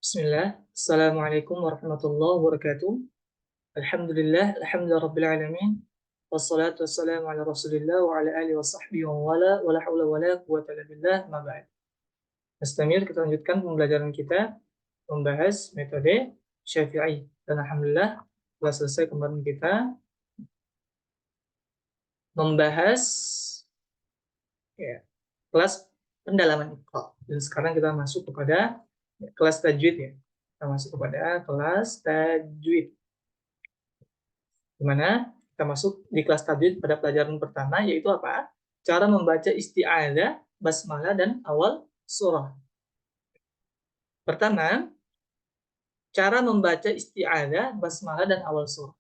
Bismillah. Assalamualaikum warahmatullahi wabarakatuh. Alhamdulillah, alhamdulillah rabbil alamin. Wassalatu wassalamu ala Rasulillah wa ala alihi wa sahbihi wa wala wa la haula wa la quwwata illa billah ma ba'd. Mustamir, kita lanjutkan pembelajaran kita membahas metode Syafi'i. Dan alhamdulillah telah selesai kemarin kita membahas ya, kelas pendalaman Iqra. Dan sekarang kita masuk kepada kelas tajwid ya. Kita masuk kepada kelas tajwid. Di mana kita masuk di kelas tajwid pada pelajaran pertama, yaitu apa? Cara membaca isti'adzah, basmalah, dan awal surah. Pertama, cara membaca isti'adzah, basmalah, dan awal surah.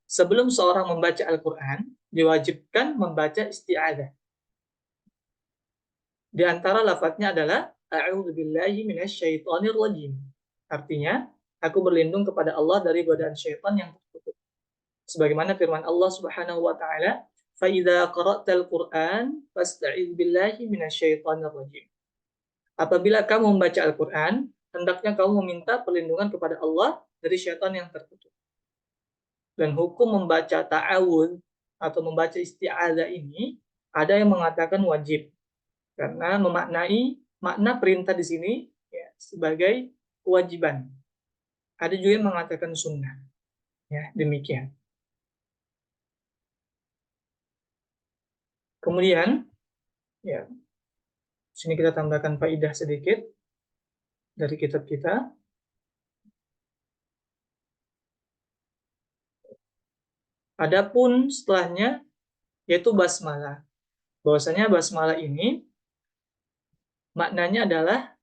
Sebelum seorang membaca Al-Quran, diwajibkan membaca isti'adzah. Di antara lafadznya adalah A'udzubillahi minasyaitonirrajim. Artinya, aku berlindung kepada Allah dari godaan syaitan yang terkutuk. Sebagaimana firman Allah Subhanahu wa taala, "Fa idza qara'tal Qur'an fasta'idz billahi minasyaitonir rajim." Apabila kamu membaca Al-Qur'an, hendaknya kamu meminta perlindungan kepada Allah dari syaitan yang terkutuk. Dan hukum membaca ta'awudz atau membaca isti'adzah ini ada yang mengatakan wajib karena memaknai makna perintah di sini ya, sebagai kewajiban. Ada juga yang mengatakan sunnah. Ya, demikian. Kemudian, ya, sini kita tambahkan faidah sedikit dari kitab kita. Adapun setelahnya yaitu basmalah. Bahwasanya basmalah ini maknanya adalah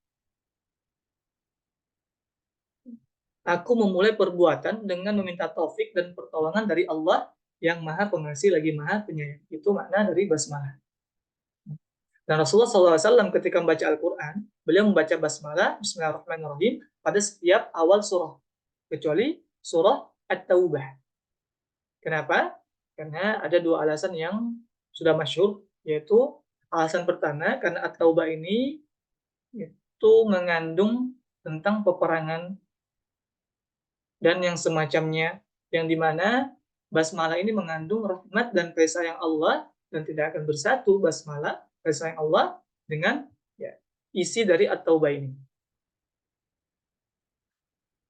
aku memulai perbuatan dengan meminta taufik dan pertolongan dari Allah yang Maha Pengasih lagi Maha Penyayang. Itu makna dari basmalah. Dan Rasulullah SAW ketika membaca Al-Quran, beliau membaca basmalah, Bismillahirrahmanirrahim, pada setiap awal surah. Kecuali surah At-Taubah. Kenapa? Karena ada dua alasan yang sudah masyhur, yaitu alasan pertama, karena At-Taubah ini itu mengandung tentang peperangan dan yang semacamnya, yang dimana basmalah ini mengandung rahmat dan kasih sayang Allah, dan tidak akan bersatu basmalah, kasih sayang Allah, dengan ya, isi dari At-Taubah ini.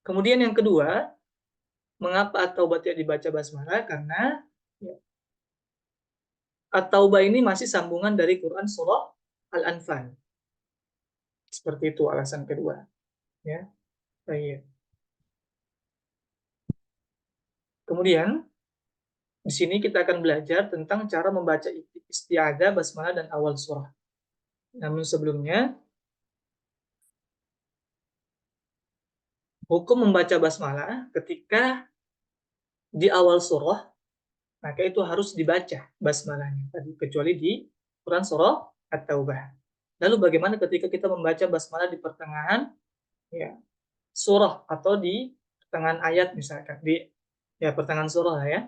Kemudian yang kedua, mengapa At-Taubah tidak dibaca basmalah? Karena ya, At-Taubah ini masih sambungan dari Quran surah Al-Anfal. Seperti itu alasan kedua. Ya, baik. Kemudian di sini kita akan belajar tentang cara membaca isti'adzah, basmalah, dan awal surah. Namun sebelumnya, hukum membaca basmalah ketika di awal surah, maka itu harus dibaca basmalahnya, kecuali di Quran surah At-Taubah. Lalu bagaimana ketika kita membaca basmalah di pertengahan ya, surah atau di pertengahan ayat misalkan, di ya pertengahan surah ya,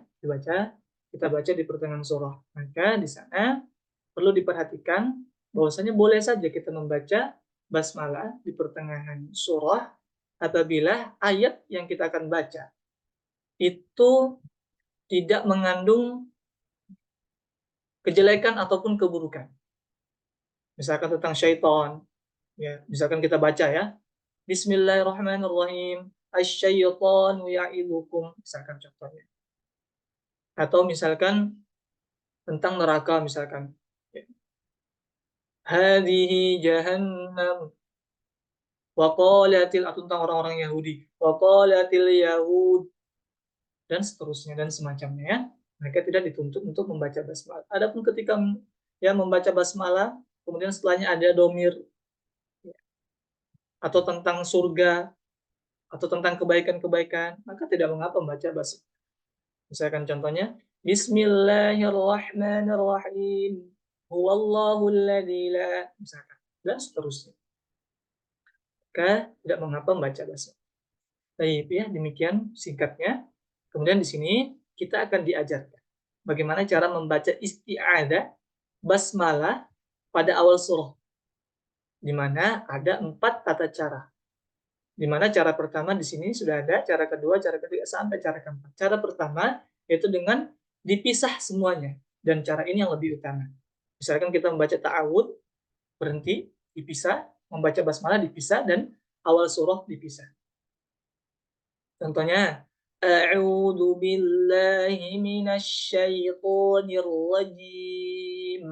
kita baca di pertengahan surah. Maka di sana perlu diperhatikan bahwasanya boleh saja kita membaca basmalah di pertengahan surah apabila ayat yang kita akan baca itu tidak mengandung kejelekan ataupun keburukan. Misalkan tentang syaitan, ya, misalkan kita baca ya, Bismillahirrahmanirrahim, asyaitanu ya'idukum, misalkan contohnya. Atau misalkan tentang neraka, misalkan, Hadihi jahannam, waqalatil, atau tentang orang-orang Yahudi, waqalatil Yahud, dan seterusnya, dan semacamnya ya. Mereka tidak dituntut untuk membaca basmalah. Adapun ketika ya membaca basmalah, kemudian setelahnya ada domir, atau tentang surga, atau tentang kebaikan-kebaikan, maka tidak mengapa membaca basmalah. Misalkan contohnya, Bismillahirrahmanirrahim, huwallahul ladzi la, misalkan, dan seterusnya. Maka tidak mengapa membaca basmalah. Baik, ya, demikian singkatnya. Kemudian di sini kita akan diajarkan bagaimana cara membaca isti'adzah, basmalah pada awal surah, di mana ada 4 tata cara. Di mana cara pertama di sini sudah ada, cara kedua, cara ketiga, sampai cara keempat. Cara pertama yaitu dengan dipisah semuanya, dan cara ini yang lebih utama. Misalkan kita membaca ta'awud, berhenti, dipisah, membaca basmalah dipisah, dan awal surah dipisah. Contohnya, A'udzu billahi minasy syaithanir rajim.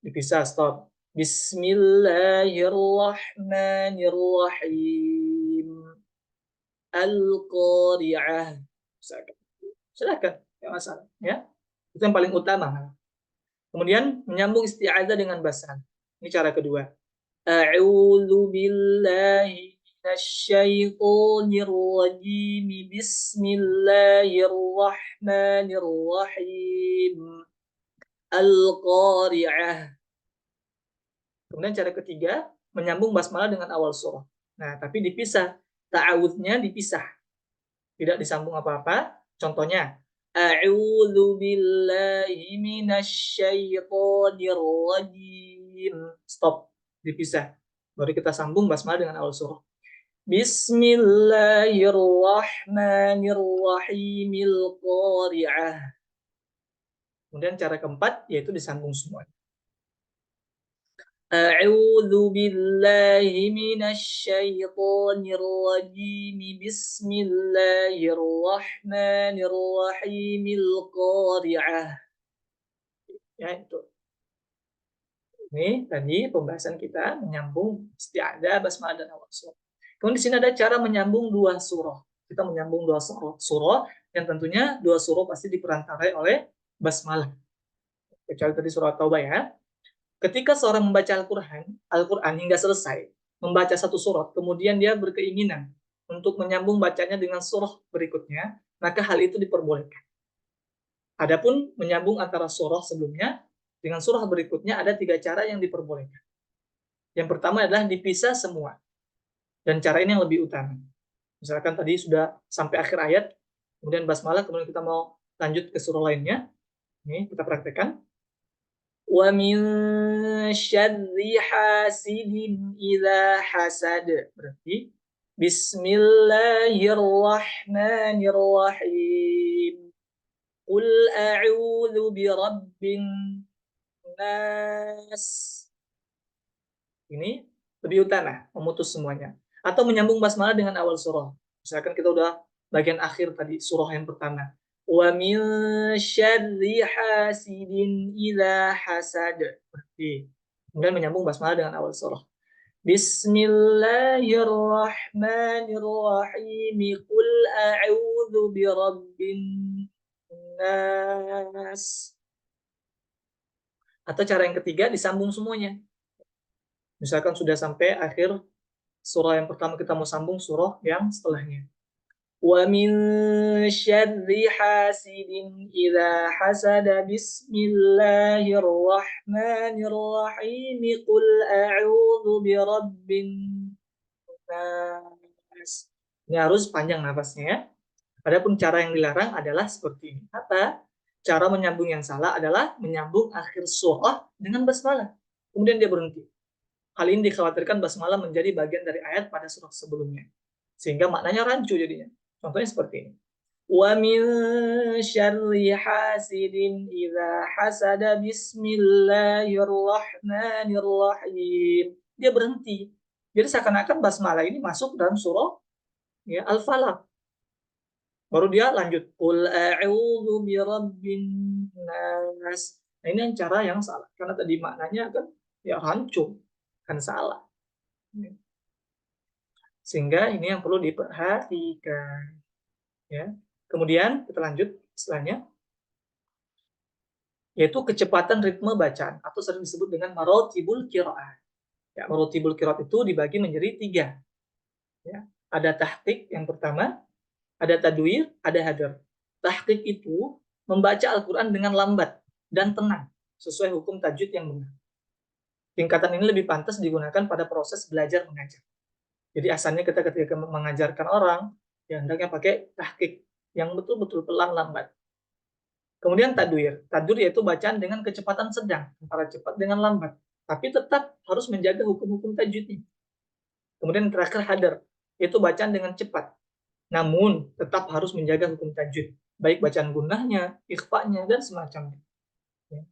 Dipisah, stop. Bismillahirrahmanirrahim. Al-Qari'ah. Silakan. Silakan, enggak masalah, ya. Itu yang paling utama. Kemudian menyambung isti'adzah dengan basmalah. Ini cara kedua. A'udzu billahi minasyaitonir rajim. Bismillahirrahmanirrahim. Al-Qari'ah. Kemudian cara ketiga, menyambung basmalah dengan awal surah. Nah, tapi dipisah. Ta'awudnya dipisah. Tidak disambung apa-apa. Contohnya, A'udzu billahi minasyaitonir rajim. Stop. Dipisah. Baru kita sambung basmalah dengan awal surah. Bismillahirrahmanirrahimil qari'ah. Kemudian cara keempat yaitu disambung semua. A'udzu billahi minasyaitonir rajim. Bismillahirrahmanirrahimil qari'ah. Ya, itu. Ini tadi pembahasan kita menyambung isti'adzah, basmalah, dan awal surah. Kemudian di sini ada cara menyambung dua surah. Kita menyambung dua surah yang tentunya dua surah pasti diperantarai oleh basmalah. Kecuali tadi surah Taubah, ya. Ketika seorang membaca Al-Quran hingga selesai, membaca satu surah, kemudian dia berkeinginan untuk menyambung bacanya dengan surah berikutnya, maka hal itu diperbolehkan. Adapun menyambung antara surah sebelumnya dengan surah berikutnya ada 3 cara yang diperbolehkan. Yang pertama adalah dipisah semua. Dan cara ini yang lebih utama. Misalkan tadi sudah sampai akhir ayat, kemudian basmalah, kemudian kita mau lanjut ke surah lainnya. Ini kita praktekkan. Wa min syarri hasidin idza hasad. Berarti Bismillahirrahmanirrahim. Qul a'udzu birabbin nas. Ini lebih utama, memutus semuanya. Atau menyambung basmalah dengan awal surah. Misalkan kita udah bagian akhir tadi, surah yang pertama. Wa min syarri hasidin idza hasad. Berarti kemudian menyambung basmalah dengan awal surah. Bismillahirrahmanirrahim. Qul a'udzu birabbin nas. Atau cara yang ketiga disambung semuanya. Misalkan sudah sampai akhir surah yang pertama, kita mau sambung surah yang setelahnya. Wa min syarri hasidin idza hasada. Bismillahirrahmanirrahim. Qul a'udzu birabbin nas. Ini harus panjang nafasnya, ya. Adapun cara yang dilarang adalah seperti ini. Apa? Cara menyambung yang salah adalah menyambung akhir surah dengan basmalah. Kemudian dia berhenti. Hal ini dikhawatirkan basmalah menjadi bagian dari ayat pada surah sebelumnya. Sehingga maknanya rancu jadinya. Contohnya seperti ini. Wa min syarri hasidin idza hasada. Bismillahirrahmanirrahim. Dia berhenti. Jadi seakan-akan basmalah ini masuk dalam surah, ya, Al-Falaq. Baru dia lanjut. Qul a'udzu birabbin nas. Nah, ini yang cara yang salah. Karena tadi maknanya kan ya rancu, kan salah. Sehingga ini yang perlu diperhatikan. Ya. Kemudian kita lanjut setelahnya, yaitu kecepatan ritme bacaan atau sering disebut dengan marotibul qiraat. Ya, marotibul qiraat itu dibagi menjadi 3. Ya. Ada tahqiq yang pertama, ada tadwir, ada hadar. Tahqiq itu membaca Al-Quran dengan lambat dan tenang, sesuai hukum tajwid yang benar. Tingkatan ini lebih pantas digunakan pada proses belajar mengajar. Jadi asalnya kita ketika mengajarkan orang, ya hendaknya pakai tahqiq yang betul-betul pelan, lambat. Kemudian tadwir. Tadwir yaitu bacaan dengan kecepatan sedang, antara cepat dengan lambat. Tapi tetap harus menjaga hukum-hukum tajwidnya. Kemudian terakhir hadar. itu bacaan dengan cepat. Namun tetap harus menjaga hukum tajwid, baik bacaan gunnahnya, ikhfa'nya dan semacamnya. Ya.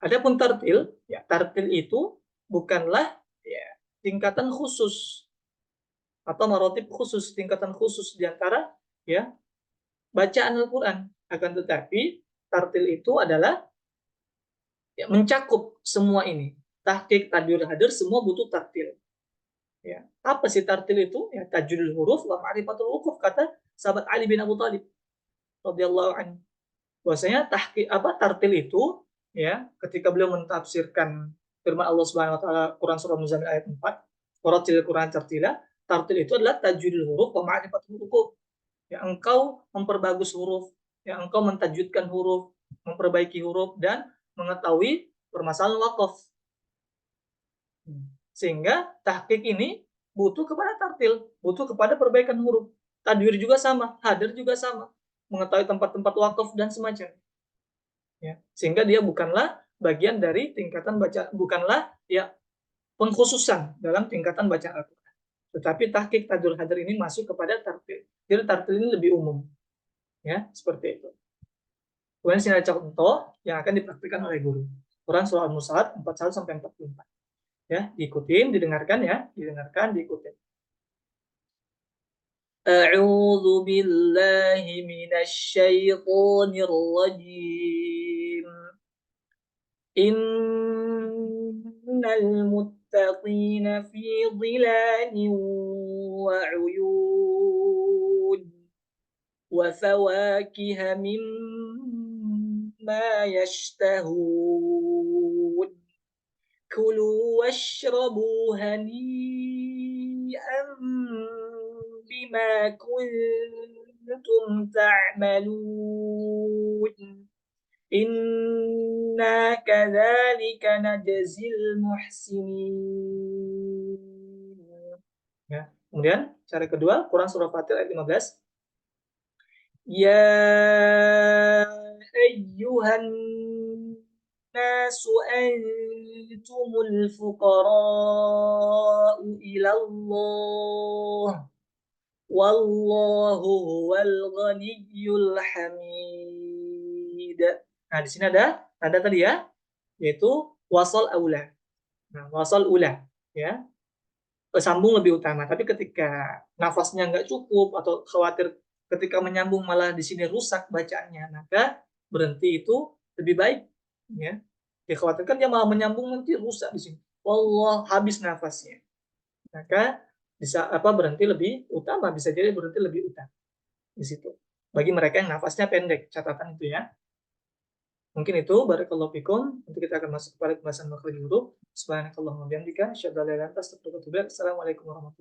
Adapun tartil, ya tartil itu bukanlah ya tingkatan khusus atau marotib khusus, tingkatan khusus di antara ya bacaan Al-Qur'an. Akan tetapi tartil itu adalah ya, mencakup semua ini. Tahqiq, tadwir, hadir semua butuh tartil. Ya. Apa sih tartil itu? Ya tajwidul huruf wa ma'rifatul wuquf kata sahabat Ali bin Abu Thalib radhiyallahu anhu. Bahwasanya tartil itu ya ketika beliau mentafsirkan firman Allah Subhanahu wa taala Quran surah Muzammil ayat 4, Quratil Quran tartila, tartil itu adalah tajwidul huruf wa ma'rifatul wuquf. Ya engkau memperbagus huruf, ya engkau mentajwidkan huruf, memperbaiki huruf dan mengetahui permasalahan wakaf. Sehingga tahqiq ini butuh kepada tartil, butuh kepada perbaikan huruf. Tadwir juga sama, hadir juga sama, mengetahui tempat-tempat wakaf dan semacamnya. Ya, sehingga dia bukanlah bagian dari tingkatan baca, bukanlah ya pengkhususan dalam tingkatan bacaan Al-Quran. Tetapi tahqiq, tadwir, hadir ini masuk kepada tartil. Jadi tartil ini lebih umum. Ya, seperti itu. Kemudian sini ada contoh yang akan dipraktikkan oleh guru. Quran surah Al-Musaad 41 sampai 44. Ya, diikutin, didengarkan ya, didengarkan, diikutin. A'udzu billahi minasyaitonir rajim. Innal muttaqina fi dhilalin wa 'uyun wa fawakiha mimma yashtahun. Kulu washrabu hani'an bima kuntum ta'malun. Inna kadzalika najzil muhsinin. Ya. Kemudian cara kedua, Quran surah Fatir ayat 15. Ya ayyuhan nasu antumul fuqara'u ila Allah wallahu huwal ghaniyyul hamid. Nah, di sini ada tanda tadi ya, yaitu wasal aula. Nah, wasal ula ya, sambung lebih utama. Tapi ketika nafasnya nggak cukup atau khawatir ketika menyambung malah di sini rusak bacaannya, maka berhenti itu lebih baik. Ya, dikhawatirkan dia malah menyambung nanti rusak di sini. Allah habis nafasnya. Maka bisa berhenti lebih utama, bisa jadi berhenti lebih utama di situ. Bagi mereka yang nafasnya pendek, catatan itu ya. Mungkin itu barakallahu fikum. Nanti kita akan masuk kepada pembahasan makhraj huruf. Subhanakallahumma wa bihamdika asyhadu an la ilaha illa anta astaghfiruka wa atubu ilaik. Assalamualaikum warahmatullahi wabarakatuh.